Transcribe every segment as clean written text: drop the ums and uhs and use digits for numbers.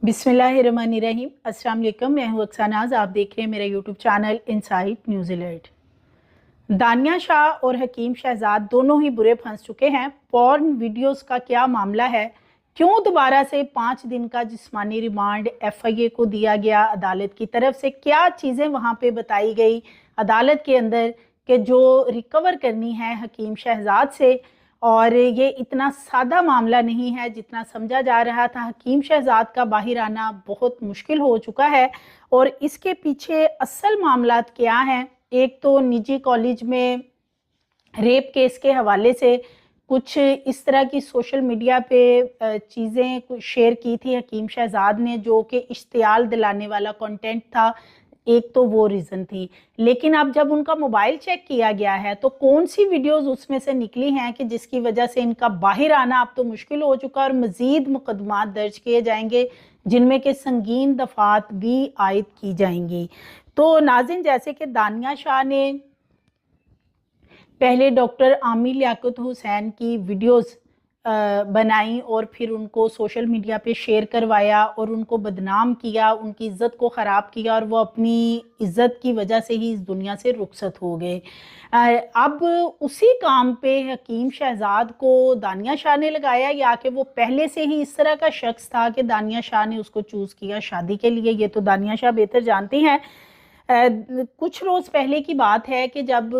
बिस्मिल्लाहिर्रहमानिर्रहीम। अस्सलाम वालेकुम। मैं हूँ अक्सानाज। आप देख रहे हैं मेरा YouTube channel insight news alert. दानिया शाह और हकीम शहजाद दोनों ही बुरे फंस चुके हैं। पॉर्न वीडियोस का क्या मामला है, क्यों दोबारा से 5 दिन का जिस्मानी रिमांड एफआईए को दिया गया, अदालत की तरफ से क्या चीज़ें वहाँ पे बताई गई अदालत के अंदर कि जो रिकवर करनी है हकीम शहजाद से, और ये इतना सादा मामला नहीं है जितना समझा जा रहा था। हकीम शहजाद का बाहर आना बहुत मुश्किल हो चुका है और इसके पीछे असल मामला क्या हैं। एक तो निजी कॉलेज में रेप केस के हवाले से कुछ इस तरह की सोशल मीडिया पे चीज़ें शेयर की थी हकीम शहजाद ने, जो कि इश्तियाल दिलाने वाला कंटेंट था। एक तो वो रीज़न थी, लेकिन अब जब उनका मोबाइल चेक किया गया है तो कौन सी वीडियोस उसमें से निकली हैं कि जिसकी वजह से इनका बाहर आना अब तो मुश्किल हो चुका है और मज़ीद मुकदमात दर्ज किए जाएंगे जिनमें के संगीन दफात भी आयद की जाएंगी। तो नाज़रीन, जैसे कि दानिया शाह ने पहले डॉक्टर आमिर लियाकत हुसैन की वीडियोस बनाई और फिर उनको सोशल मीडिया पे शेयर करवाया और उनको बदनाम किया, उनकी इज़्ज़त को ख़राब किया और वो अपनी इज़्ज़त की वजह से ही इस दुनिया से रुखसत हो गए। अब उसी काम पे हकीम शहजाद को दानिया शाह ने लगाया, या कि वो पहले से ही इस तरह का शख्स था कि दानिया शाह ने उसको चूज़ किया शादी के लिए, ये तो दानिया शाह बेहतर जानती हैं। कुछ रोज़ पहले की बात है कि जब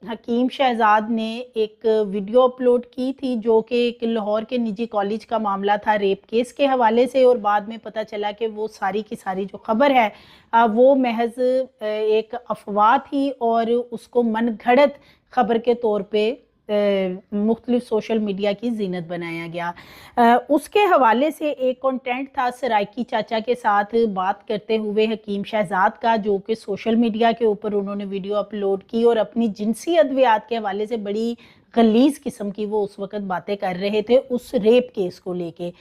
हकीम शहजाद ने एक वीडियो अपलोड की थी जो कि एक लाहौर के निजी कॉलेज का मामला था रेप केस के हवाले से, और बाद में पता चला कि वो सारी की सारी जो खबर है वो महज एक अफवाह थी और उसको मनगढ़ंत खबर के तौर पे मुख्तलिफ सोशल मीडिया की जीनत बनाया गया। उसके हवाले से एक कंटेंट था सराइकी चाचा के साथ बात करते हुए हकीम शहजाद का, जो कि सोशल मीडिया के ऊपर उन्होंने वीडियो अपलोड की और अपनी जिनसी अद्वियात के हवाले से बड़ी गलीज किस्म की वो उस वक्त बातें कर रहे थे उस रेप केस को लेके।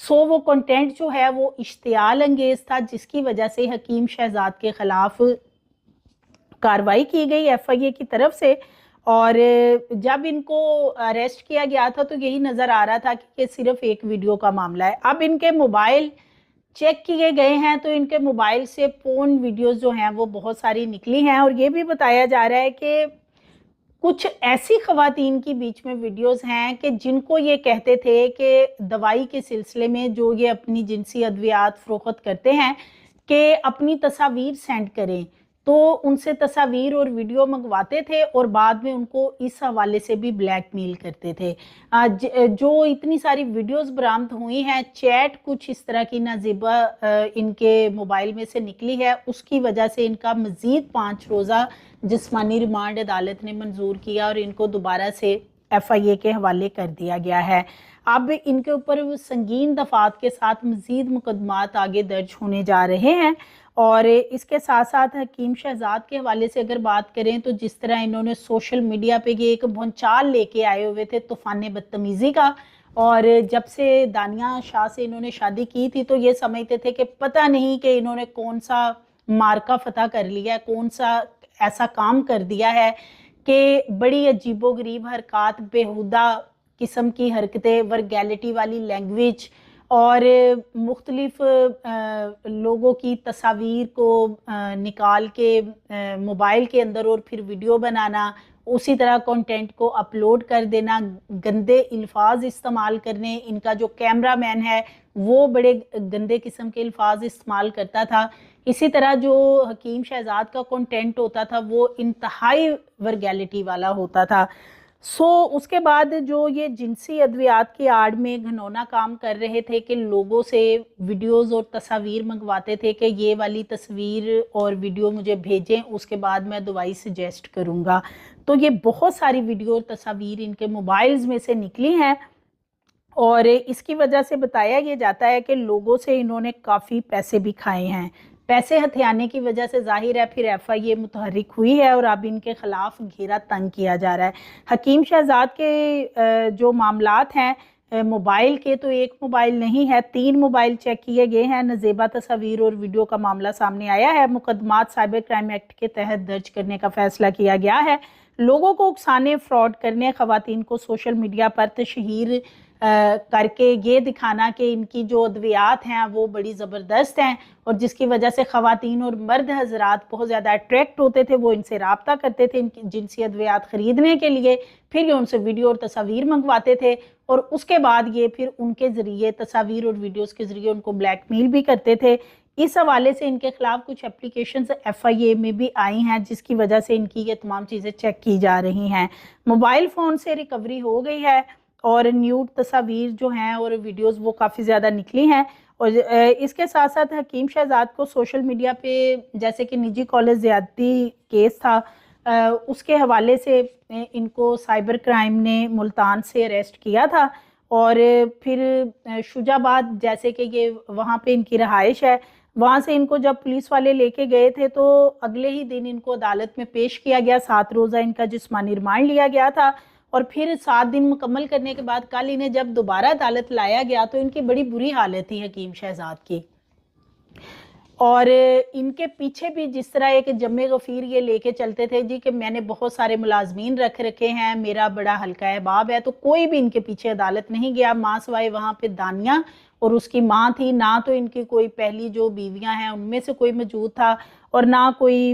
वो कंटेंट जो है वो इश्तियाल अंगेज था, जिसकी वजह से हकीम शहजाद के खिलाफ कार्रवाई की गई एफआईए की तरफ से। और जब इनको अरेस्ट किया गया था तो यही नज़र आ रहा था कि सिर्फ एक वीडियो का मामला है। अब इनके मोबाइल चेक किए गए हैं तो इनके मोबाइल से पोर्न वीडियोस जो हैं वो बहुत सारी निकली हैं, और ये भी बताया जा रहा है कि कुछ ऐसी खवातीन की बीच में वीडियोस हैं कि जिनको ये कहते थे कि दवाई के सिलसिले में जो ये अपनी जिनसी अद्वियात फ़रोख्त करते हैं कि अपनी तस्वीर सेंड करें, तो उनसे तस्वीर और वीडियो मंगवाते थे और बाद में उनको इस हवाले से भी ब्लैकमेल करते थे। जो इतनी सारी वीडियोस बरामद हुई हैं, चैट कुछ इस तरह की नाजिबा इनके मोबाइल में से निकली है, उसकी वजह से इनका मज़ीद 5 रोज़ा जिस्मानी रिमांड अदालत ने मंजूर किया और इनको दोबारा से एफआईए के हवाले कर दिया गया है। अब इनके ऊपर संगीन दफात के साथ मज़ीद मुकदमात आगे दर्ज होने जा रहे हैं। और इसके साथ साथ हकीम शहजाद के हवाले से अगर बात करें तो जिस तरह इन्होंने सोशल मीडिया पे ये एक भूचाल लेके आए हुए थे तूफान बदतमीज़ी का, और जब से दानिया शाह से इन्होंने शादी की थी तो ये समझते थे कि पता नहीं कि इन्होंने कौन सा मार्का फतह कर लिया है, कौन सा ऐसा काम कर दिया है कि बड़ी अजीबोगरीब हरकत, बेहुदा किस्म की हरकतें, वर्गैलिटी वाली लैंग्वेज और मुख्तलिफ लोगों की तस्वीर को निकाल के मोबाइल के अंदर और फिर वीडियो बनाना, उसी तरह कंटेंट को अपलोड कर देना, गंदे अल्फाज इस्तेमाल करने। इनका जो कैमरा मैन है वो बड़े गंदे किस्म के अल्फाज इस्तेमाल करता था। इसी तरह जो हकीम शहजाद का कंटेंट होता था वो इंतहाई वर्गैलिटी वाला होता था। उसके बाद जो ये जिनसी अद्वियात की आड़ में घिनौना काम कर रहे थे कि लोगों से वीडियोस और तस्वीर मंगवाते थे कि ये वाली तस्वीर और वीडियो मुझे भेजें, उसके बाद मैं दवाई सजेस्ट करूँगा। तो ये बहुत सारी वीडियो और तस्वीर इनके मोबाइल्स में से निकली हैं और इसकी वजह से बताया ये जाता है कि लोगों से इन्होंने काफ़ी पैसे भी खाए हैं। पैसे हथियाने की वजह से जाहिर है फिर एफआईए मुतहरिक हुई है और अब इनके खिलाफ घेरा तंग किया जा रहा है। हकीम शहजाद के जो मामलात हैं मोबाइल के, तो एक मोबाइल नहीं है, 3 मोबाइल चेक किए गए हैं। नजेबा तस्वीर और वीडियो का मामला सामने आया है। मुकदमात साइबर क्राइम एक्ट के तहत दर्ज करने का फैसला किया गया है। लोगों को उकसाने, फ्रॉड करने, खवातीन को सोशल मीडिया पर तशहीर करके ये दिखाना कि इनकी जो अद्वियात हैं वो बड़ी ज़बरदस्त हैं और जिसकी वजह से ख़वातीन और मर्द हजरात बहुत ज़्यादा अट्रैक्ट होते थे, वो इनसे रब्ता करते थे इनकी जिनसी अद्वियात ख़रीदने के लिए। फिर ये उनसे वीडियो और तस्वीर मंगवाते थे और उसके बाद ये फिर उनके ज़रिए तस्वीर और वीडियोज़ के ज़रिए उनको ब्लैकमेल भी करते थे। इस हवाले से इनके खिलाफ कुछ एप्लीकेशंस FIA में भी आई हैं, जिसकी वजह से इनकी ये तमाम चीज़ें चेक की जा रही हैं। मोबाइल फ़ोन से रिकवरी हो गई है और न्यूड तस्वीर जो हैं और वीडियोस वो काफ़ी ज़्यादा निकली हैं। और इसके साथ साथ हकीम शहजाद को सोशल मीडिया पे जैसे कि निजी कॉलेज ज़्यादती केस था, उसके हवाले से इनको साइबर क्राइम ने मुल्तान से अरेस्ट किया था और फिर शुजाबाद जैसे कि ये वहाँ पे इनकी रहाइश है, वहाँ से इनको जब पुलिस वाले लेके गए थे तो अगले ही दिन इनको अदालत में पेश किया गया। 7 रोज़ा इनका जिस्मानी रिमांड लिया गया था और फिर 7 दिन मुकम्मल करने के बाद कल इन्हें जब दोबारा अदालत लाया गया तो इनकी बड़ी बुरी हालत थी हकीम शहजाद की। और इनके पीछे भी जिस तरह एक जम्मे गफ़ीर ये लेके चलते थे जी कि मैंने बहुत सारे मुलाजमीन रख रखे हैं, मेरा बड़ा हल्का अहबाब है, तो कोई भी इनके पीछे अदालत नहीं गया। माँ सवाए वहाँ पे दानिया और उसकी माँ थी, ना तो इनकी कोई पहली जो बीवियाँ हैं उनमें से कोई मौजूद था और ना कोई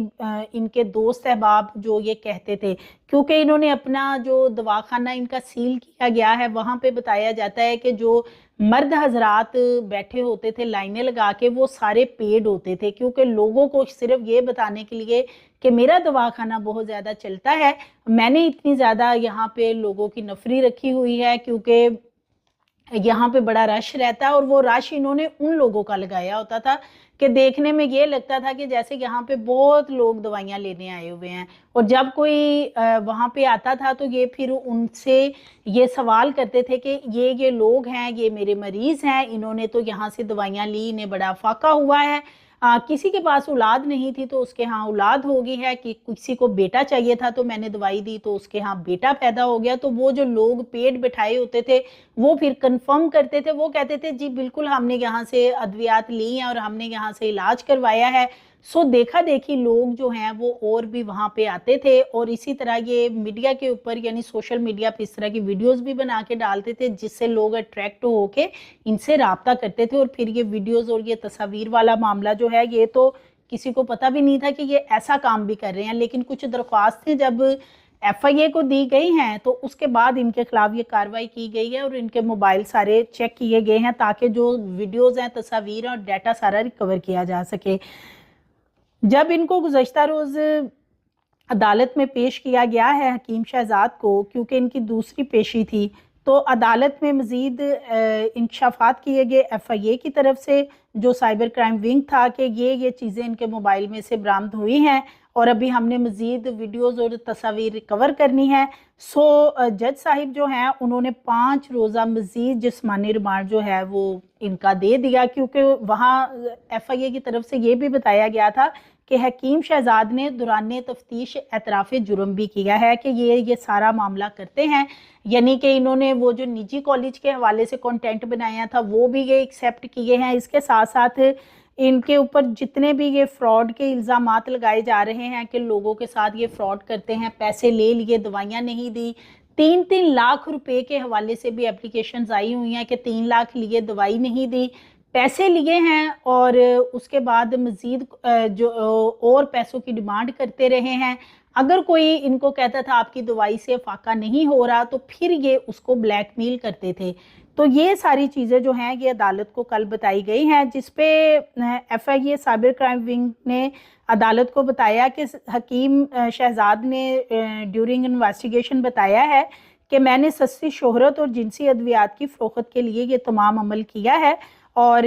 इनके दोस्त अहबाब जो ये कहते थे, क्योंकि इन्होंने अपना जो दवाखाना इनका सील किया गया है वहाँ पे बताया जाता है कि जो मर्द हजरात बैठे होते थे लाइनें लगा के वो सारे पेड होते थे, क्योंकि लोगों को सिर्फ ये बताने के लिए कि मेरा दवाखाना बहुत ज़्यादा चलता है, मैंने इतनी ज़्यादा यहाँ पे लोगों की नफरी रखी हुई है, क्योंकि यहाँ पे बड़ा रश रहता है। और वो रश इन्होंने उन लोगों का लगाया होता था कि देखने में ये लगता था कि जैसे यहाँ पे बहुत लोग दवाइयाँ लेने आए हुए हैं। और जब कोई वहाँ पे आता था तो ये फिर उनसे ये सवाल करते थे कि ये लोग हैं, ये मेरे मरीज़ हैं, इन्होंने तो यहाँ से दवाइयाँ ली, इन्हें बड़ा फाका हुआ है। किसी के पास औलाद नहीं थी तो उसके यहाँ औलाद हो गई है, कि किसी को बेटा चाहिए था तो मैंने दवाई दी तो उसके यहाँ बेटा पैदा हो गया। तो वो जो लोग पेट बिठाए होते थे वो फिर कंफर्म करते थे, वो कहते थे जी बिल्कुल हमने यहाँ से अद्वियात ली हैं और हमने यहाँ से इलाज करवाया है। सो देखा देखी लोग जो हैं वो और भी वहाँ पे आते थे और इसी तरह ये मीडिया के ऊपर यानी सोशल मीडिया पे इस तरह की वीडियोस भी बना के डालते थे जिससे लोग अट्रैक्ट होके इनसे राब्ता करते थे। और फिर ये वीडियोस और ये तस्वीर वाला मामला जो है ये तो किसी को पता भी नहीं था कि ये ऐसा काम भी कर रहे हैं, लेकिन कुछ दरख्वास्तें जब FIA को दी गई हैं तो उसके बाद इनके खिलाफ ये कार्रवाई की गई है और इनके मोबाइल सारे चेक किए गए हैं ताकि जो वीडियोज़ हैं, तस्वीर और डाटा सारा रिकवर किया जा सके। जब इनको गुज़श्ता रोज़ अदालत में पेश किया गया है हकीम शहजाद को, क्योंकि इनकी दूसरी पेशी थी, तो अदालत में मज़ीद इंकशाफात किए गए FIA की तरफ से, जो साइबर क्राइम विंग था, कि ये चीज़ें इनके मोबाइल में से बरामद हुई हैं और अभी हमने मज़ीद वीडियोज़ और तस्वीर रिकवर करनी है। सो जज साहिब जो हैं उन्होंने 5 रोज़ा मज़ीद जिस्मानी रिमांड जो है वो इनका दे दिया, क्योंकि वहाँ FIA की तरफ से ये भी बताया गया था कि हकीम शहजाद ने दौरान तफ्तीश एतराफ़ जुर्म भी किया है कि ये सारा मामला करते हैं, यानी कि इन्होंने वो जो निजी कॉलेज के हवाले से कंटेंट बनाया था वो भी ये एक्सेप्ट किए हैं। इसके साथ साथ इनके ऊपर जितने भी ये फ्रॉड के इल्ज़ामात लगाए जा रहे हैं कि लोगों के साथ ये फ्रॉड करते हैं, पैसे ले लिए, दवाइयाँ नहीं दी, 3-3 लाख रुपए के हवाले से भी एप्लीकेशंस आई हुई हैं कि 3 लाख लिए, दवाई नहीं दी, पैसे लिए हैं और उसके बाद मज़ीद जो और पैसों की डिमांड करते रहे हैं। अगर कोई इनको कहता था आपकी दवाई से फाका नहीं हो रहा तो फिर ये उसको ब्लैकमेल करते थे। तो ये सारी चीज़ें जो हैं ये अदालत को कल बताई गई हैं, जिस पे FIA साइबर क्राइम विंग ने अदालत को बताया कि हकीम शहजाद ने ड्यूरिंग इन्वेस्टिगेशन बताया है कि मैंने सस्ती शोहरत और जिनसी अद्वियात की फ़रोख्त के लिए ये तमाम अमल किया है और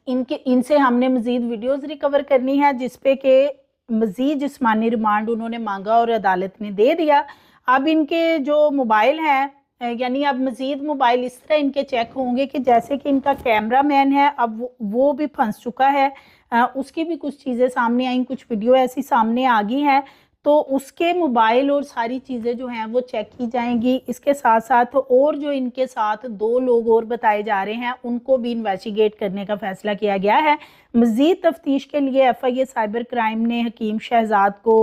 इनसे हमने मज़ीद वीडियोस रिकवर करनी है, जिस पे कि मज़ीद जिस्मानी रिमांड उन्होंने मांगा और अदालत ने दे दिया। अब इनके जो मोबाइल हैं यानी अब मज़ीद मोबाइल इस तरह इनके चेक होंगे कि जैसे कि इनका कैमरा मैन है अब वो भी फंस चुका है, उसकी भी कुछ चीज़ें सामने आई, कुछ वीडियो ऐसी सामने आ गई हैं, तो उसके मोबाइल और सारी चीज़ें जो हैं वो चेक की जाएंगी। इसके साथ साथ और जो इनके साथ 2 लोग और बताए जा रहे हैं उनको भी इन्वेस्टिगेट करने का फैसला किया गया है। मज़ीद तफ्तीश के लिए FIA साइबर क्राइम ने हकीम शहजाद को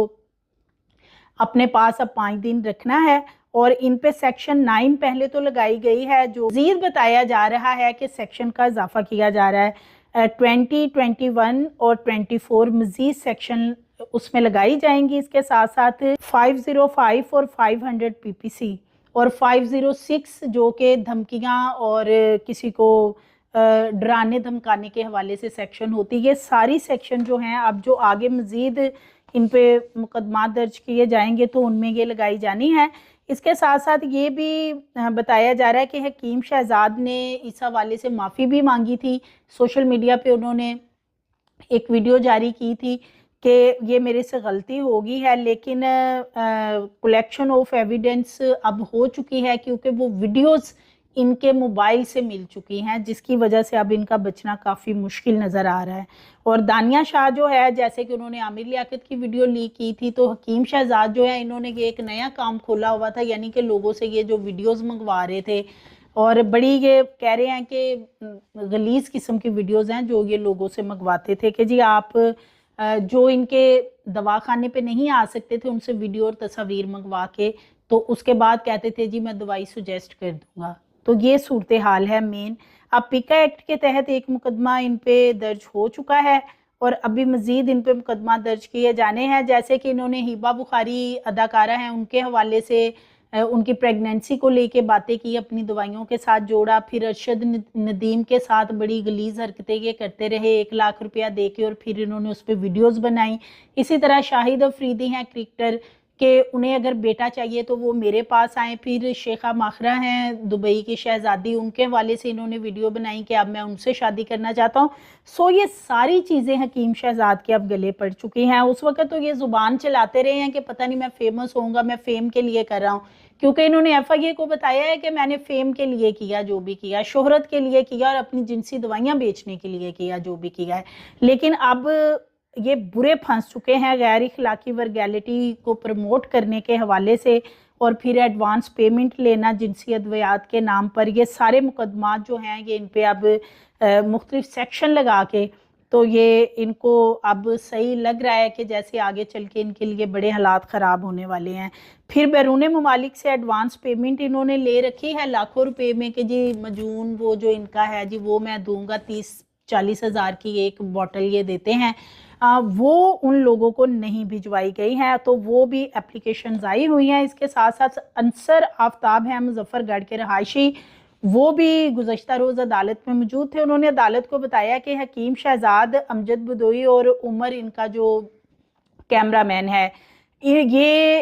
अपने पास अब 5 दिन रखना है और इन पे सेक्शन 9 पहले तो लगाई गई है, जो मज़ीद बताया जा रहा है कि सेक्शन का इजाफा किया जा रहा है। 20, 21 और 24 मज़ीद सेक्शन उसमें लगाई जाएंगी। इसके साथ साथ 505 और 500 पीपीसी और 506 जो कि धमकियां और किसी को डराने धमकाने के हवाले से सेक्शन होती है। ये सारी सेक्शन जो हैं अब जो आगे मज़ीद इन पे मुकदमा दर्ज किए जाएंगे तो उनमें ये लगाई जानी है। इसके साथ साथ ये भी बताया जा रहा है कि हकीम शहजाद ने इस हवाले से माफ़ी भी मांगी थी। सोशल मीडिया पे उन्होंने एक वीडियो जारी की थी कि ये मेरे से गलती हो गई है, लेकिन कलेक्शन ऑफ एविडेंस अब हो चुकी है क्योंकि वो वीडियोस इनके मोबाइल से मिल चुकी हैं, जिसकी वजह से अब इनका बचना काफ़ी मुश्किल नज़र आ रहा है। और दानिया शाह जो है, जैसे कि उन्होंने आमिर लियाकत की वीडियो लीक की थी, तो हकीम शहजाद जो है इन्होंने ये एक नया काम खोला हुआ था, यानी कि लोगों से ये जो वीडियोस मंगवा रहे थे और बड़ी ये कह रहे हैं कि गलीज किस्म की वीडियोस हैं जो ये लोगों से मंगवाते थे कि जी आप जो इनके दवाखाने पे नहीं आ सकते थे उनसे वीडियो और तस्वीर मंगवा के, तो उसके बाद कहते थे जी मैं दवाई सुजेस्ट कर दूंगा। तो ये सूरत हाल है मेन। अब पिका एक्ट के तहत एक मुकदमा इन पे दर्ज हो चुका है और अभी मजीद इन पे मुकदमा दर्ज किए जाने हैं। जैसे कि इन्होंने हिबा बुखारी अदाकारा हैं उनके हवाले से उनकी प्रेगनेंसी को लेके बातें की, अपनी दवाइयों के साथ जोड़ा, फिर अरशद नदीम के साथ बड़ी गलीज हरकतें ये करते रहे, 1 लाख रुपया दे के, और फिर इन्होंने उस पर वीडियोज़ बनाई। इसी तरह शाहिद अफरीदी हैं क्रिकेटर कि उन्हें अगर बेटा चाहिए तो वो मेरे पास आए। फिर शेखा माखरा हैं दुबई की शहजादी, उनके हवाले से इन्होंने वीडियो बनाई कि अब मैं उनसे शादी करना चाहता हूँ। सो ये सारी चीज़ें हकीम शहजाद के अब गले पड़ चुकी हैं। उस वक्त तो ये ज़ुबान चलाते रहे हैं कि पता नहीं मैं फेमस होऊंगा, मैं फेम के लिए कर रहा हूँ, क्योंकि इन्होंने एफआईए को बताया है कि मैंने फेम के लिए किया, जो भी किया, शोहरत के लिए किया और अपनी जिनसी दवाइयाँ बेचने के लिए किया, जो भी किया है। लेकिन अब ये बुरे फंस चुके हैं गैर इखलाकी वर्गैलिटी को प्रमोट करने के हवाले से, और फिर एडवांस पेमेंट लेना जिनसी अद्वियात के नाम पर। ये सारे मुकदमात जो हैं ये इन पे अब मुख्तलिफ सेक्शन लगा के, तो ये इनको अब सही लग रहा है कि जैसे आगे चल के इनके लिए बड़े हालात ख़राब होने वाले हैं। फिर बैरून ममालिक से एडवांस पेमेंट इन्होंने ले रखी है लाखों रुपए में कि जी मजून वो जो इनका है जी वो मैं दूंगा, 30-40 हज़ार की एक बॉटल ये देते हैं, वो उन लोगों को नहीं भिजवाई गई हैं, तो वो भी एप्लीकेशंस आई हुई हैं। इसके साथ साथ अंसर आफ्ताब हैं मुजफ्फरगढ़ के रहायशी, वो भी गुज़श्ता रोज़ अदालत में मौजूद थे। उन्होंने अदालत को बताया कि हकीम शहजाद, अमजद बदोई और उमर इनका जो कैमरामैन है, ये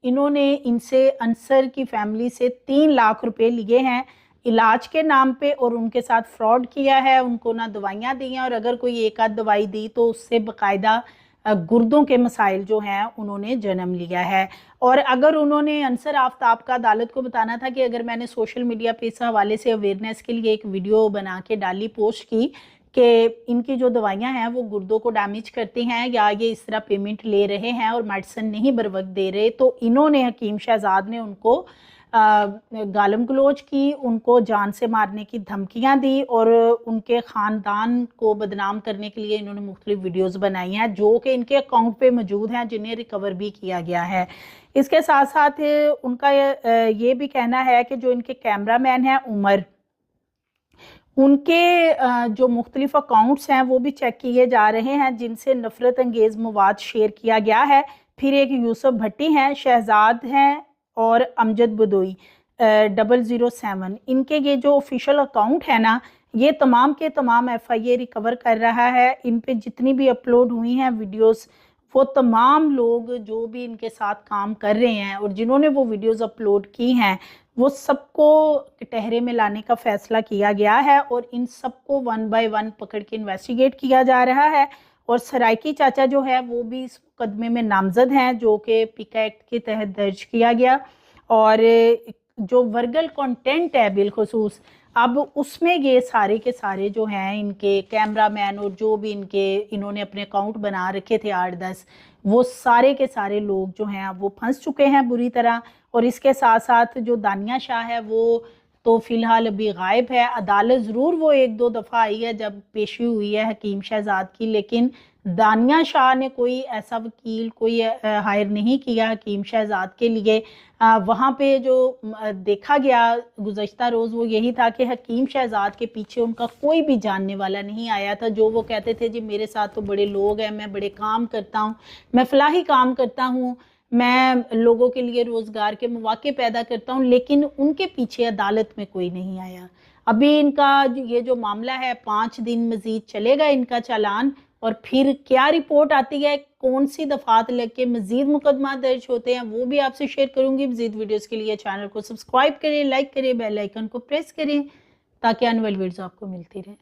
इन्होंने इनसे अंसर की फैमिली से 3 लाख रुपए लिए हैं इलाज के नाम पे, और उनके साथ फ्रॉड किया है, उनको ना दवाइयाँ दी हैं, और अगर कोई एक आध दवाई दी तो उससे बाकायदा गुर्दों के मसाइल जो हैं उन्होंने जन्म लिया है। और अगर उन्होंने अंसर आफ्ताब का अदालत को बताना था कि अगर मैंने सोशल मीडिया पे इस हवाले से अवेयरनेस के लिए एक वीडियो बना के डाली, पोस्ट की कि इनकी जो दवाइयां हैं वो गुर्दों को डैमेज करती हैं या ये इस तरह पेमेंट ले रहे हैं और मेडिसिन नहीं बर वक्त दे रहे, तो इन्होंने हकीम शहजाद ने उनको गालम गलोच की, उनको जान से मारने की धमकियां दी, और उनके ख़ानदान को बदनाम करने के लिए इन्होंने मुख्तलिफ वीडियोस बनाई हैं जो कि इनके अकाउंट पे मौजूद हैं, जिन्हें रिकवर भी किया गया है। इसके साथ साथ उनका ये भी कहना है कि जो इनके कैमरामैन हैं उमर, उनके जो मुख्तलिफ अकाउंट्स हैं वो भी चेक किए जा रहे हैं जिनसे नफ़रत अंगेज़ मवाद शेयर किया गया है। फिर एक यूसुफ भट्टी हैं, शहजाद हैं और अमजद बदोई 007, इनके ये जो ऑफिशियल अकाउंट है ना, ये तमाम के तमाम एफआईए रिकवर कर रहा है। इन पे जितनी भी अपलोड हुई हैं वीडियोस, वो तमाम लोग जो भी इनके साथ काम कर रहे हैं और जिन्होंने वो वीडियोस अपलोड की हैं, वो सबको कटहरे में लाने का फैसला किया गया है और इन सबको 1 बाय 1 पकड़ के इन्वेस्टिगेट किया जा रहा है। और सराइकी चाचा जो है वो भी इस मुकदमे में नामजद हैं, जो कि पिका एक्ट के तहत दर्ज किया गया। और जो वर्गल कंटेंट है बिलखसूस, अब उसमें ये सारे के सारे जो हैं इनके कैमरामैन और जो भी इन्होंने अपने अकाउंट बना रखे थे 8-10, वो सारे के सारे लोग जो हैं वो फंस चुके हैं बुरी तरह। और इसके साथ साथ जो दानिया शाह है वो तो फ़िलहाल अभी गायब है। अदालत ज़रूर वो 1-2 दफ़ा आई है जब पेशी हुई है हकीम शहज़ाद की, लेकिन दानिया शाह ने कोई ऐसा वकील कोई हायर नहीं किया हकीम शहज़ाद के लिए। वहाँ पे जो देखा गया गुज़श्ता रोज़ वो यही था कि हकीम शहज़ाद के पीछे उनका कोई भी जानने वाला नहीं आया था। जो वो कहते थे जी मेरे साथ तो बड़े लोग हैं, मैं बड़े काम करता हूँ, मैं फ़लाही काम करता हूँ, मैं लोगों के लिए रोज़गार के मौके पैदा करता हूँ, लेकिन उनके पीछे अदालत में कोई नहीं आया। अभी इनका ये जो मामला है 5 दिन मज़ीद चलेगा इनका चालान, और फिर क्या रिपोर्ट आती है, कौन सी दफ़ात लग के मज़ीद मुकदमा दर्ज होते हैं, वो भी आपसे शेयर करूँगी। मज़ीद वीडियोज़ के लिए चैनल को सब्सक्राइब करें, लाइक करें, बेल आइकन को प्रेस करें ताकि आने वाली वीडियोज़ आपको मिलती रहें।